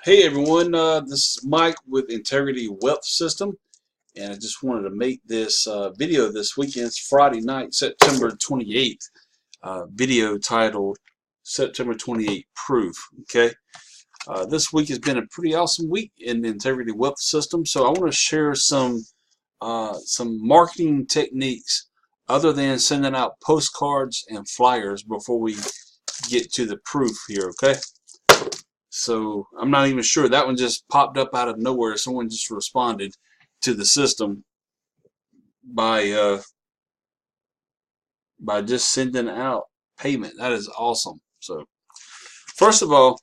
Hey everyone, this is Mike with Integrity Wealth System, and I just wanted to make this video this weekend. It's Friday night, September 28th, video titled September 28th Proof. Okay, this week has been a pretty awesome week in the Integrity Wealth System, so I want to share some marketing techniques other than sending out postcards and flyers before we get to the proof here. Okay. So I'm not even sure. That one just popped up out of nowhere. Someone just responded to the system by just sending out payment. That is awesome. So first of all,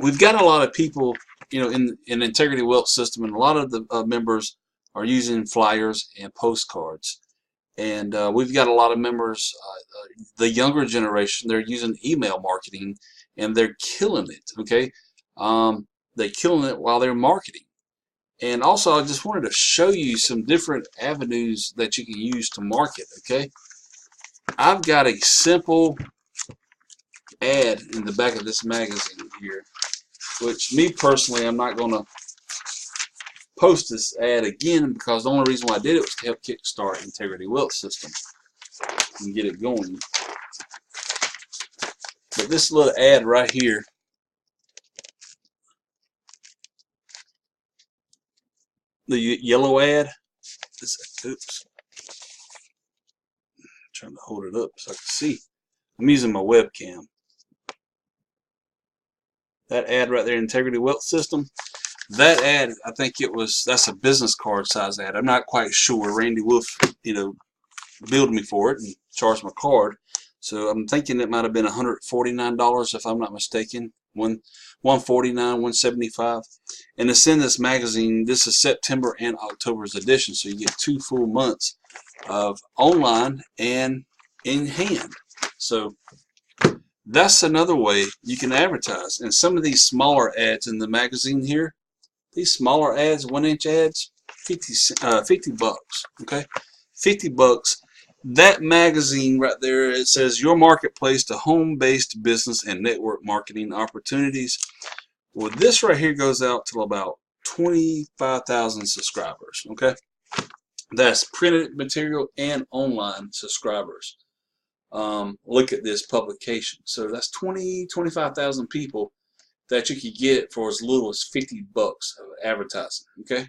we've got a lot of people, in Integrity Wealth System, and a lot of the members are using flyers and postcards. And we've got a lot of members, the younger generation, they're using email marketing, and they're killing it. Okay, they're killing it while they're marketing. And also, I just wanted to show you some different avenues that you can use to market. Okay, I've got a simple ad in the back of this magazine here, which me personally, I'm not going to post this ad again, because the only reason why I did it was to help kickstart Integrity Wealth System and get it going. But this little ad right here, the yellow ad, oops, I'm trying to hold it up so I can see. I'm using my webcam. That ad right there, Integrity Wealth System, that ad, I think that's a business card size ad. I'm not quite sure. Randy Wolf, billed me for it and charged my card. So I'm thinking it might have been $149 if I'm not mistaken. $149, $175. And it's in this magazine. This is September and October's edition, so you get 2 full months of online and in hand. So that's another way you can advertise. And some of these smaller ads in the magazine here, these smaller ads, 1-inch ads, 50 bucks. Okay, 50 bucks. That magazine right there, it says your marketplace to home-based business and network marketing opportunities. Well, this right here goes out to about 25,000 subscribers. Okay, that's printed material and online subscribers. Look at this publication. So that's 25,000 people that you could get for as little as 50 bucks of advertising. Okay,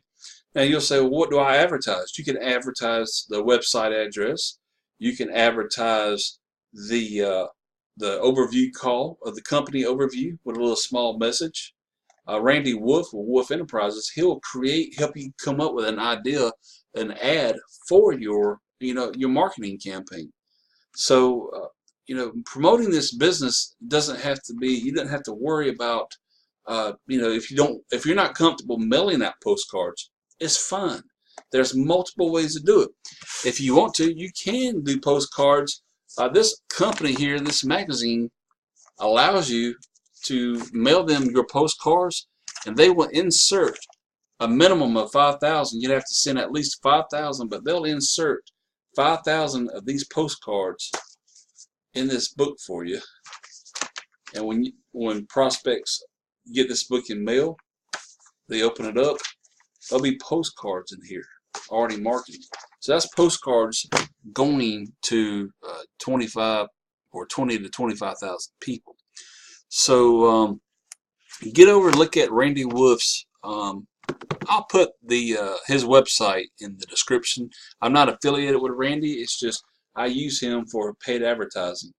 now you'll say, well, what do I advertise? You can advertise the website address. You can advertise the overview call of the company overview with a little small message. Randy Wolf with Wolf Enterprises, he'll help you come up with an idea, an ad for your marketing campaign. So promoting this business doesn't have to be. You don't have to worry about if you're not comfortable mailing out postcards. It's fun. There's multiple ways to do it. If you want to, you can do postcards. This company here, this magazine, allows you to mail them your postcards, and they will insert a minimum of 5,000. You'd have to send at least 5,000, but they'll insert 5,000 of these postcards in this book for you. And when prospects get this book in mail, they open it up, there'll be postcards in here already marketed. So that's postcards going to 25 or 20 to 25,000 people. So get over and look at Randy Wolf's. I'll put his website in the description. I'm not affiliated with Randy. It's just I use him for paid advertising,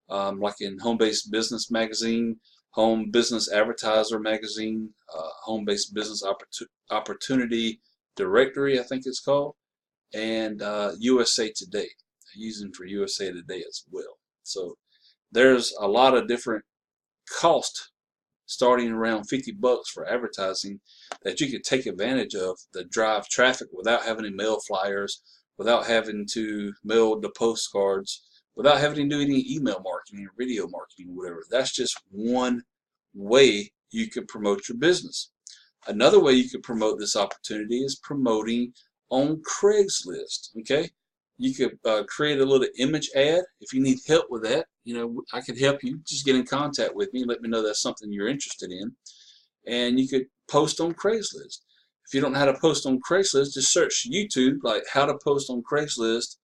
like in Home Based Business Magazine, Home Business Advertiser Magazine, Home Based Business Opportunity Directory, I think it's called, and USA Today. I use him for USA Today as well. So there's a lot of different costs starting around 50 bucks for advertising that you could take advantage of to drive traffic without having to mail flyers, without having to mail the postcards, without having to do any email marketing or video marketing or whatever. That's just one way you could promote your business. Another way you could promote this opportunity is promoting on Craigslist. Okay, You could create a little image ad. If you need help with that, I could help you. Just get in contact with me and let me know that's something you're interested in. And you could post on Craigslist. If you don't know how to post on Craigslist, just search YouTube, like how to post on Craigslist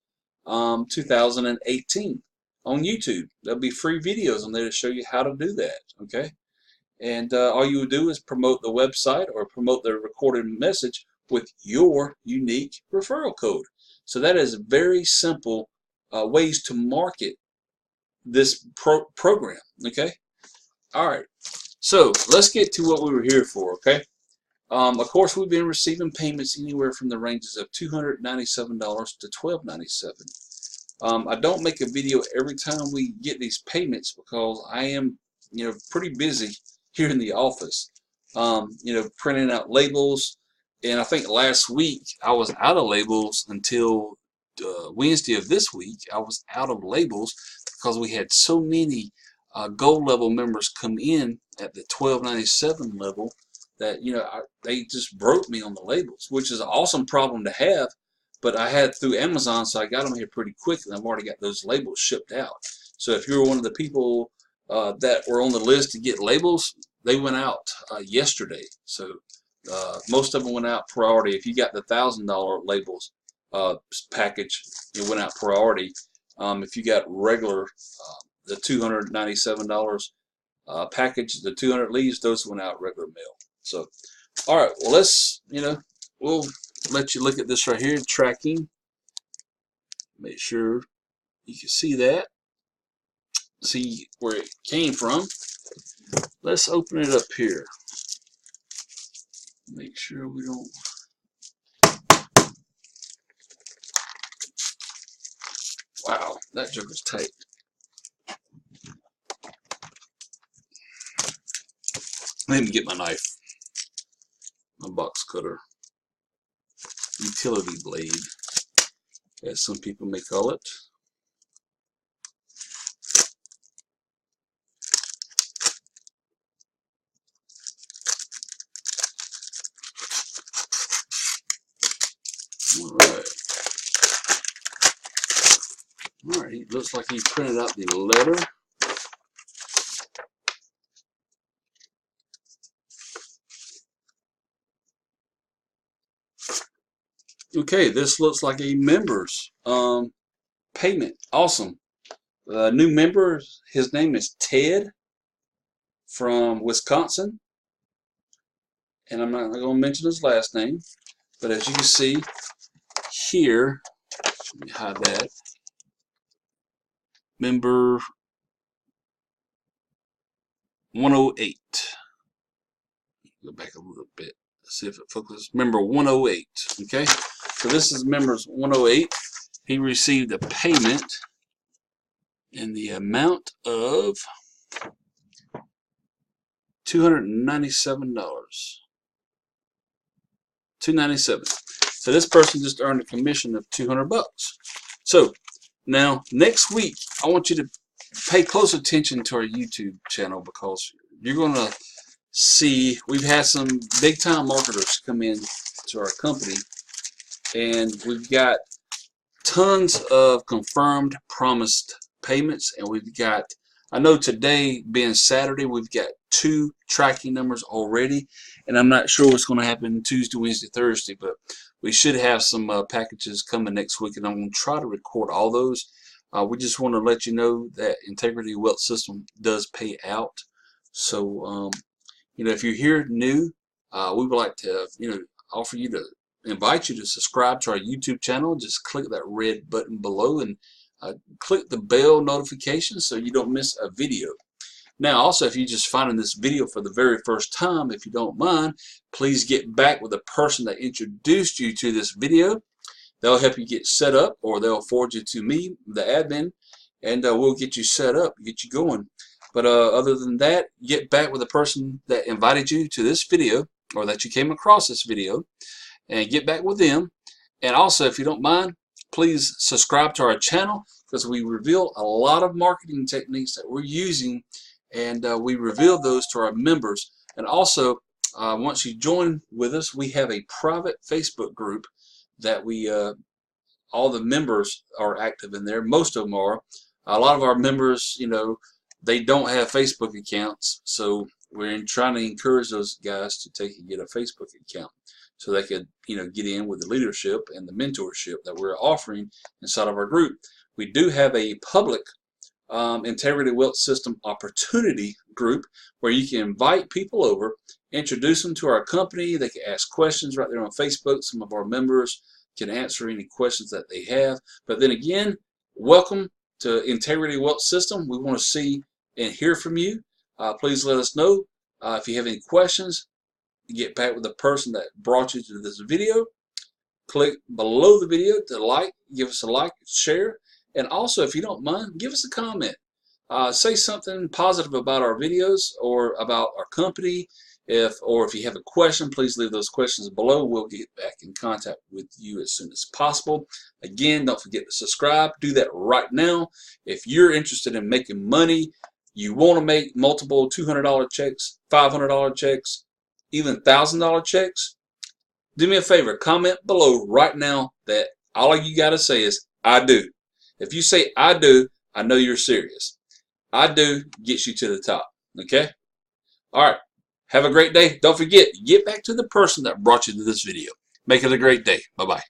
2018 on YouTube. There'll be free videos on there to show you how to do that, okay? And all you would do is promote the website or promote the recorded message with your unique referral code. So that is very simple ways to market this program, okay? All right, so let's get to what we were here for, okay? Of course, we've been receiving payments anywhere from the ranges of $297 to $12.97. I don't make a video every time we get these payments because I am, pretty busy here in the office, printing out labels. And I think last week I was out of labels until Wednesday of this week. I was out of labels because we had so many gold level members come in at the $12.97 level that they just broke me on the labels, which is an awesome problem to have. But I had through Amazon, so I got them here pretty quickly. I've already got those labels shipped out. So if you're one of the people that were on the list to get labels, they went out yesterday. So most of them went out priority. If you got the $1,000 labels package, it went out priority. If you got regular, the $297 package, the 200 leaves, those went out regular mail. So, all right, well, let's, we'll let you look at this right here, tracking. Make sure you can see that. See where it came from. Let's open it up here. Make sure we don't. Wow, that joker's tight. Let me get my knife. My box cutter. Utility blade, as some people may call it. All right, looks like he printed out the letter. Okay, this looks like a member's payment. Awesome. New member, his name is Ted from Wisconsin. And I'm not going to mention his last name. But as you can see here, let me hide that. Member 108. Go back a little bit. See if it focuses. Member 108. Okay, so this is members 108. He received a payment in the amount of $297. $297. So this person just earned a commission of $200. So now next week, I want you to pay close attention to our YouTube channel because you're going to see we've had some big time marketers come in to our company, and we've got tons of confirmed promised payments, and we've got, I know today being Saturday, we've got 2 tracking numbers already, and I'm not sure what's going to happen Tuesday, Wednesday, Thursday, but we should have some packages coming next week, and I'm going to try to record all those. We just want to let you know that Integrity Wealth System does pay out. So if you're here new, we would like to offer you to invite you to subscribe to our YouTube channel. Just click that red button below and click the bell notification so you don't miss a video. Now also, if you're just finding this video for the very first time, if you don't mind, please get back with the person that introduced you to this video. They'll help you get set up, or they'll forward you to me, the admin, and we'll get you set up, get you going. But other than that, get back with the person that invited you to this video, or that you came across this video, and get back with them. And also, if you don't mind, please subscribe to our channel, because we reveal a lot of marketing techniques that we're using, and we reveal those to our members. And also, once you join with us, we have a private Facebook group that we all the members are active in there. Most of them are. A lot of our members, you know, they don't have Facebook accounts, so we're trying to encourage those guys to take and get a Facebook account so they could, you know, get in with the leadership and the mentorship that we're offering inside of our group. We do have a public Integrity Wealth System opportunity group where you can invite people over, introduce them to our company. They can ask questions right there on Facebook. Some of our members can answer any questions that they have. But then again, welcome to Integrity Wealth System. We want to see and hear from you. Please let us know if you have any questions. Get back with the person that brought you to this video. Click below the video to like, give us a like, share. And also, if you don't mind, give us a comment. Say something positive about our videos or about our company. Or if you have a question, please leave those questions below. We'll get back in contact with you as soon as possible. Again, don't forget to subscribe. Do that right now. If you're interested in making money, you want to make multiple $200 checks, $500 checks, even $1,000 checks, do me a favor. Comment below right now that all you got to say is, I do. If you say, I do, I know you're serious. I do gets you to the top. Okay? All right. Have a great day. Don't forget, get back to the person that brought you to this video. Make it a great day. Bye-bye.